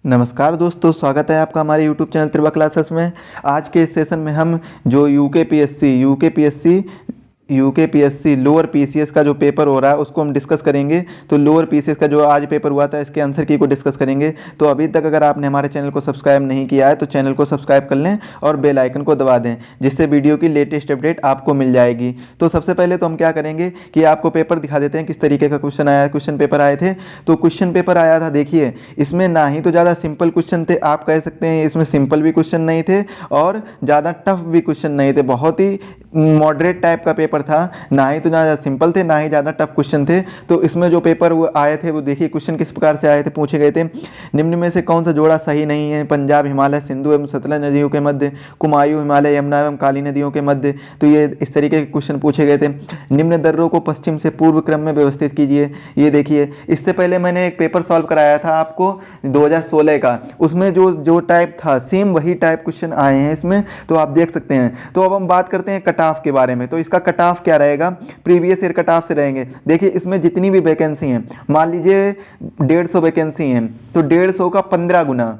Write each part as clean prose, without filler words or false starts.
नमस्कार दोस्तों, स्वागत है आपका हमारे YouTube चैनल त्रिबा क्लासेस में। आज के इस सेशन में हम जो यूके पीएससी लोअर पीसीएस का जो पेपर हो रहा है उसको हम डिस्कस करेंगे। तो लोअर पीसीएस का जो आज पेपर हुआ था इसके आंसर की को डिस्कस करेंगे। तो अभी तक अगर आपने हमारे चैनल को सब्सक्राइब नहीं किया है तो चैनल को सब्सक्राइब कर लें और बेल आइकन को दबा दें, जिससे वीडियो की लेटेस्ट अपडेट आपको मिल जाएगी। तो सबसे पहले तो हम क्या करेंगे कि आपको पेपर दिखा देते हैं किस तरीके का क्वेश्चन पेपर आए थे। तो क्वेश्चन पेपर आया था, देखिए इसमें ना ही तो ज़्यादा सिंपल क्वेश्चन थे, आप कह सकते हैं इसमें सिंपल भी क्वेश्चन नहीं थे और ज़्यादा टफ भी क्वेश्चन नहीं थे। बहुत ही मॉडरेट टाइप का पेपर था, ना ही तो ज़्यादा सिंपल थे ना ही ज़्यादा टफ क्वेश्चन थे। तो इसमें जो पेपर वो आए थे वो देखिए क्वेश्चन किस प्रकार से आए थे, पूछे गए थे निम्न में से कौन सा जोड़ा सही नहीं है। पंजाब हिमालय सिंधु एवं सतलज नदियों के मध्य, कुमायूं हिमालय यमुना एवं काली नदियों के मध्य। तो ये इस तरीके के क्वेश्चन पूछे गए थे। निम्न दर्रों को पश्चिम से पूर्व क्रम में व्यवस्थित कीजिए। ये देखिए, इससे पहले मैंने एक पेपर सॉल्व कराया था आपको 2016 का, उसमें जो टाइप था सेम वही टाइप क्वेश्चन आए हैं इसमें, तो आप देख सकते हैं। तो अब हम बात करते हैं कट ऑफ के बारे में। तो इसका कट ऑफ क्या रहेगा, प्रीवियस ईयर कट ऑफ से रहेंगे। देखिए इसमें जितनी भी वैकेंसी हैं, मान लीजिए 150 वैकेंसी हैं, तो 150 का 15 गुना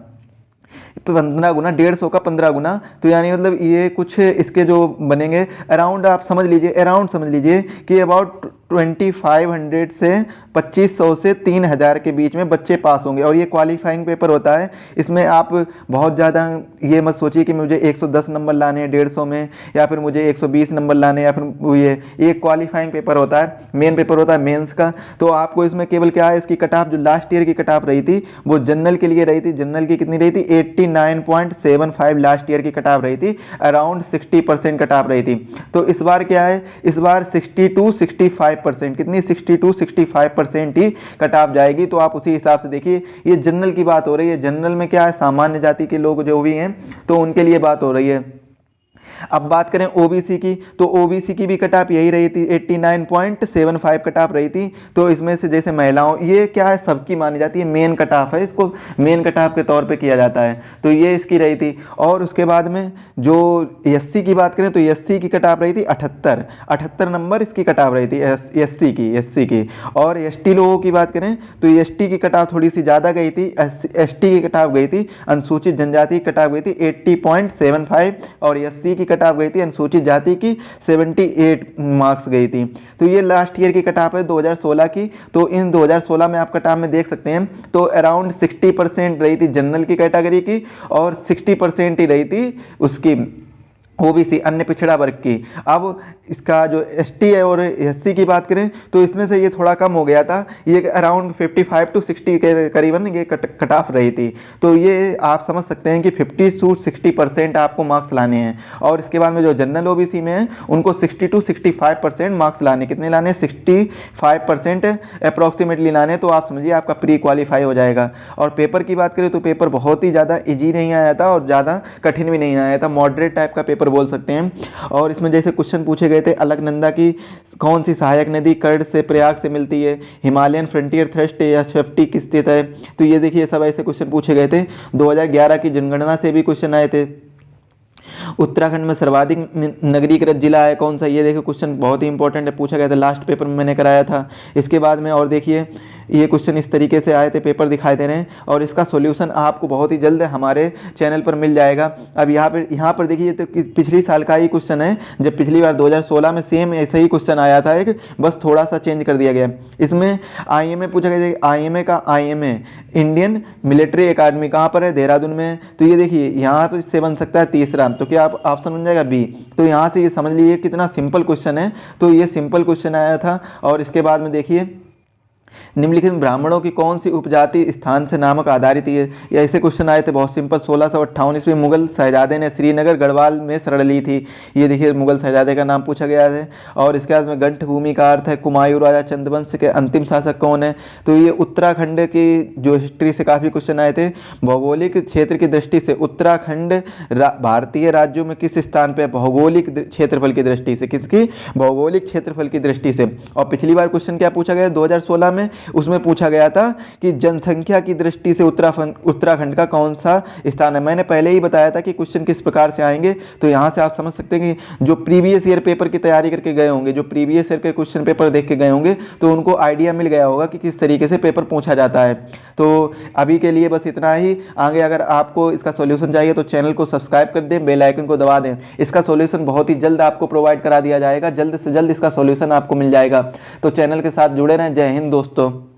150 का 15 गुना, तो यानी मतलब ये कुछ इसके जो बनेंगे अराउंड, आप समझ लीजिए अराउंड समझ लीजिए कि अबाउट 2500 से 2500 से 3000 के बीच में बच्चे पास होंगे। और ये क्वालिफाइंग पेपर होता है। इसमें आप बहुत ज़्यादा ये मत सोचिए कि मुझे 110 नंबर लाने हैं 150 में, या फिर मुझे 120 नंबर लाने हैं, या फिर ये एक क्वालिफाइंग पेपर होता है, मेन पेपर होता है मेंस का। तो आपको इसमें केवल क्या है, इसकी कट ऑफ जो लास्ट ईयर की कट ऑफ रही थी वो जनरल के लिए रही थी। जनरल की कितनी रही थी, 89.75 लास्ट ईयर की कट ऑफ रही थी, अराउंड 60% कट ऑफ रही थी। तो इस बार क्या है, इस बार 60-65%, कितनी 60-65% ही कट ऑफ जाएगी। तो आप उसी हिसाब से देखिए, ये जनरल की बात हो रही है। जनरल में क्या है, सामान्य जाति के लोग जो भी हैं तो उनके लिए बात हो रही है। अब बात करें ओबीसी की, तो ओबीसी की भी कट ऑफ यही रही थी, 89.75 कट ऑफ रही थी। तो इसमें से जैसे महिलाओं, ये क्या है सबकी मानी जाती है, मेन कट ऑफ है, इसको मेन कट ऑफ के तौर पे किया जाता है। तो ये इसकी रही थी। और उसके बाद में जो एससी की बात करें तो एससी की कट ऑफ रही थी 78 नंबर इसकी कट ऑफ रही थी एससी की। और एसटी लोगों की बात करें तो एसटी की कट ऑफ थोड़ी सी ज़्यादा गई थी, एसटी की कट ऑफ गई थी, अनुसूचित जनजाति की कट ऑफ गई थी 80.75, और एससी की कट ऑफ गई थी अनुसूचित जाति की 78 मार्क्स गई थी। तो ये लास्ट ईयर की कट ऑफ है 2016 की। तो इन 2016 में आप कट ऑफ में देख सकते हैं तो अराउंड 60% रही थी जनरल की कैटेगरी की, और 60% ही रही थी उसकी ओबीसी अन्य पिछड़ा वर्ग की। अब इसका जो एसटी है और एससी की बात करें तो इसमें से ये थोड़ा कम हो गया था, ये अराउंड 55 to 60 के करीबन ये कट ऑफ रही थी। तो ये आप समझ सकते हैं कि 50 to 60% आपको मार्क्स लाने हैं। और इसके बाद में जो जनरल ओबीसी में है उनको 60 to 65% मार्क्स लाने, कितने लाने, 65% अप्रॉक्सीमेटली लाने। तो आप समझिए आपका प्री क्वालिफाई हो जाएगा। और पेपर की बात करें तो पेपर बहुत ही ज़्यादा ईजी नहीं आया था और ज़्यादा कठिन भी नहीं आया था, मॉडरेट टाइप का पेपर बोल सकते हैं। और इसमें जैसे क्वेश्चन पूछे गए थे, अलकनंदा की कौन सी सहायक नदी कर्ड से प्रयाग से मिलती है, हिमालयन फ्रंटियर थ्रस्ट या शेफ्टी किस स्थित है। तो ये देखिए सब ऐसे क्वेश्चन पूछे गए थे। 2011 की जनगणना से भी क्वेश्चन आए थे। उत्तराखंड में सर्वाधिक नगरीकृत जिला है कौन सा, ये देखिए क्वेश्चन बहुत ही इंपॉर्टेंट है, पूछा गया था, लास्ट पेपर में मैंने कराया था। इसके बाद में और देखिए ये क्वेश्चन इस तरीके से आए थे, पेपर दिखाई दे रहे हैं, और इसका सॉल्यूशन आपको बहुत ही जल्द हमारे चैनल पर मिल जाएगा। अब यहाँ पर देखिए तो पिछली साल का ही क्वेश्चन है, जब पिछली बार 2016 में सेम ऐसा ही क्वेश्चन आया था एक, बस थोड़ा सा चेंज कर दिया गया। इसमें आईएमए पूछा गया, आईएमए इंडियन मिलिट्री एकेडमी कहाँ पर है, देहरादून में। तो ये देखिए यहाँ पर से बन सकता है तीसरा, तो क्या आप ऑप्शन बन जाएगा बी। तो यहाँ से ये समझ लीजिए कितना सिंपल क्वेश्चन है। तो ये सिंपल क्वेश्चन आया था। और इसके बाद में देखिए निम्नलिखित ब्राह्मणों की कौन सी उपजाति स्थान से नामक आधारित है, ये ऐसे क्वेश्चन आए थे बहुत सिंपल। 1658 ईस्वी मुगल शहजादे ने श्रीनगर गढ़वाल में शरण ली थी। ये देखिए मुगल शहजादे का नाम पूछा गया है। और इसके बाद में गंठ भूमि का अर्थ है कुमायूं राजा चंद्रवंश के अंतिम शासक कौन है। तो ये उत्तराखंड की जो हिस्ट्री से काफ़ी क्वेश्चन आए थे। भौगोलिक क्षेत्र की दृष्टि से उत्तराखंड भारतीय राज्यों में किस स्थान पर, भौगोलिक क्षेत्रफल की दृष्टि से, किसकी, भौगोलिक क्षेत्रफल की दृष्टि से। और पिछली बार क्वेश्चन क्या पूछा गया 2016 में, में, उसमें पूछा गया था कि जनसंख्या की दृष्टि से उत्तराखंड का कौन सा स्थान है। मैंने पहले ही बताया था कि क्वेश्चन किस प्रकार से आएंगे, तो यहाँ से आप समझ सकते हैं कि जो प्रीवियस ईयर पेपर की तैयारी करके गए होंगे, जो प्रीवियस ईयर के क्वेश्चन पेपर देख के गए होंगे, तो उनको आइडिया मिल गया होगा कि किस तरीके से पेपर पूछा जाता है। तो अभी के लिए बस इतना ही। आगे अगर आपको इसका सॉल्यूशन चाहिए तो चैनल को सब्सक्राइब कर दें, बेल आइकन को दबा दें। इसका सॉल्यूशन बहुत ही जल्द आपको प्रोवाइड करा दिया जाएगा, जल्द से जल्द इसका सॉल्यूशन आपको मिल जाएगा। तो चैनल के साथ जुड़े रहें। जय हिंद दोस्तों।